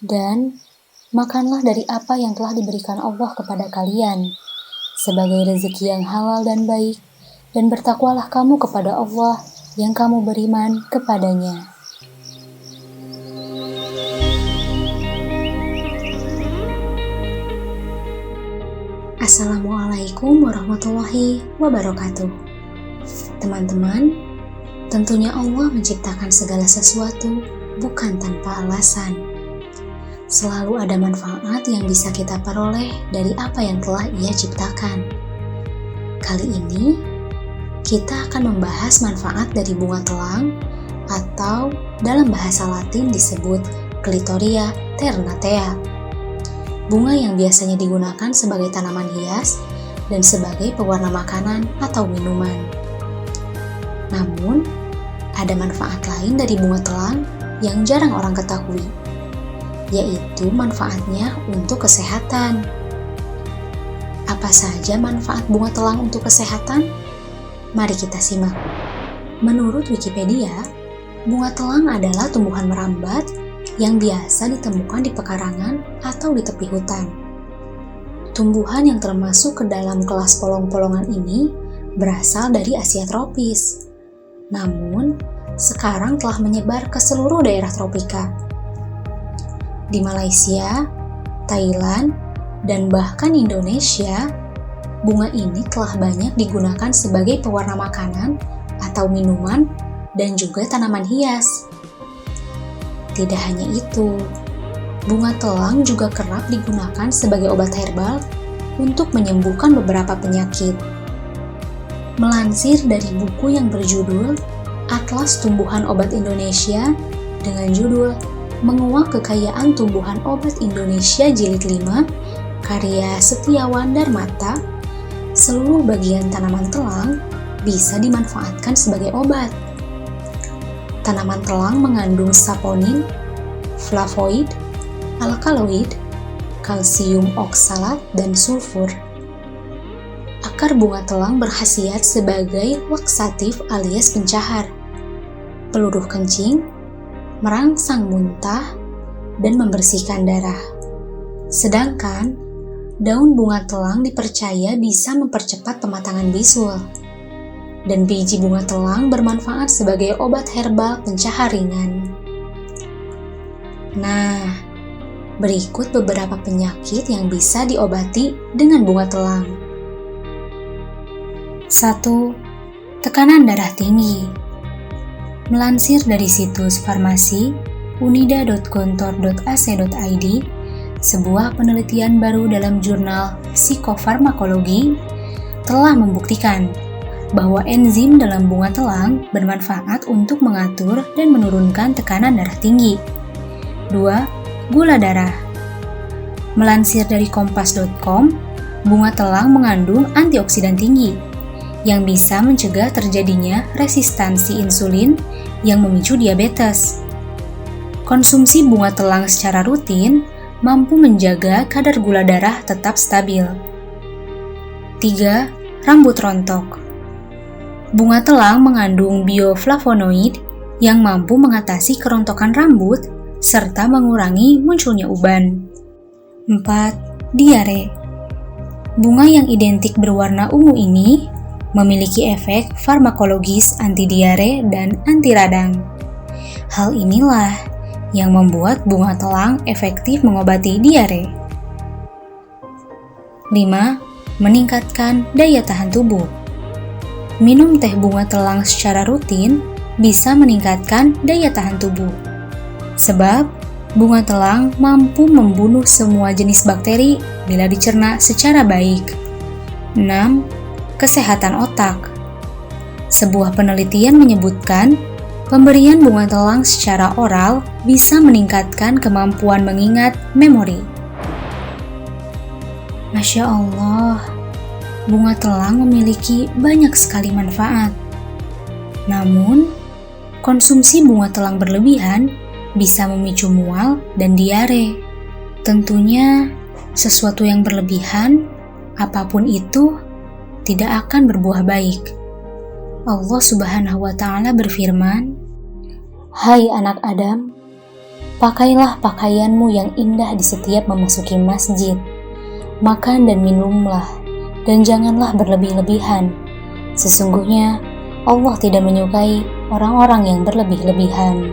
Dan makanlah dari apa yang telah diberikan Allah kepada kalian sebagai rezeki yang halal dan baik, dan bertakwalah kamu kepada Allah yang kamu beriman kepadanya. Assalamualaikum warahmatullahi wabarakatuh. Teman-teman, tentunya Allah menciptakan segala sesuatu bukan tanpa alasan. Selalu ada manfaat yang bisa kita peroleh dari apa yang telah Ia ciptakan. Kali ini, kita akan membahas manfaat dari bunga telang atau dalam bahasa Latin disebut Clitoria ternatea. Bunga yang biasanya digunakan sebagai tanaman hias dan sebagai pewarna makanan atau minuman. Namun, ada manfaat lain dari bunga telang yang jarang orang ketahui, yaitu manfaatnya untuk kesehatan. Apa saja manfaat bunga telang untuk kesehatan? Mari kita simak. Menurut Wikipedia, bunga telang adalah tumbuhan merambat yang biasa ditemukan di pekarangan atau di tepi hutan. Tumbuhan yang termasuk ke dalam kelas polong-polongan ini berasal dari Asia tropis. Namun, sekarang telah menyebar ke seluruh daerah tropika. Di Malaysia, Thailand, dan bahkan Indonesia, bunga ini telah banyak digunakan sebagai pewarna makanan atau minuman dan juga tanaman hias. Tidak hanya itu, bunga telang juga kerap digunakan sebagai obat herbal untuk menyembuhkan beberapa penyakit. Melansir dari buku yang berjudul Atlas Tumbuhan Obat Indonesia dengan judul Menguak Kekayaan Tumbuhan Obat Indonesia Jilid 5, karya Setiawan Darmata, seluruh bagian tanaman telang bisa dimanfaatkan sebagai obat. Tanaman telang mengandung saponin, flavoid, alkaloid, kalsium oksalat, dan sulfur. Akar bunga telang berkhasiat sebagai laksatif alias pencahar, peluruh kencing, merangsang muntah, dan membersihkan darah. Sedangkan, daun bunga telang dipercaya bisa mempercepat pematangan bisul. Dan biji bunga telang bermanfaat sebagai obat herbal pencahar ringan. Nah, berikut beberapa penyakit yang bisa diobati dengan bunga telang. 1. Tekanan darah tinggi. Melansir dari situs farmasi unida.gontor.ac.id, sebuah penelitian baru dalam jurnal Psikofarmakologi telah membuktikan bahwa enzim dalam bunga telang bermanfaat untuk mengatur dan menurunkan tekanan darah tinggi. 2. Gula darah. Melansir dari kompas.com, bunga telang mengandung antioksidan tinggi yang bisa mencegah terjadinya resistansi insulin yang memicu diabetes. Konsumsi bunga telang secara rutin mampu menjaga kadar gula darah tetap stabil. 3. Rambut rontok. Bunga telang mengandung bioflavonoid yang mampu mengatasi kerontokan rambut serta mengurangi munculnya uban. 4. Diare. Bunga yang identik berwarna ungu ini memiliki efek farmakologis anti diare dan anti radang. Hal inilah yang membuat bunga telang efektif mengobati diare. 5. Meningkatkan daya tahan tubuh. Minum teh bunga telang secara rutin bisa meningkatkan daya tahan tubuh. Sebab, bunga telang mampu membunuh semua jenis bakteri bila dicerna secara baik. 6. Kesehatan otak. Sebuah penelitian menyebutkan, pemberian bunga telang secara oral bisa meningkatkan kemampuan mengingat memori. Masya Allah, bunga telang memiliki banyak sekali manfaat. Namun, konsumsi bunga telang berlebihan bisa memicu mual dan diare. Tentunya, sesuatu yang berlebihan, apapun itu, tidak akan berbuah baik. Allah Subhanahu wa Ta'ala berfirman, "Hai anak Adam, Pakailah pakaianmu yang indah di setiap memasuki masjid. Makan dan minumlah, dan janganlah berlebih-lebihan. Sesungguhnya Allah tidak menyukai orang-orang yang berlebih-lebihan.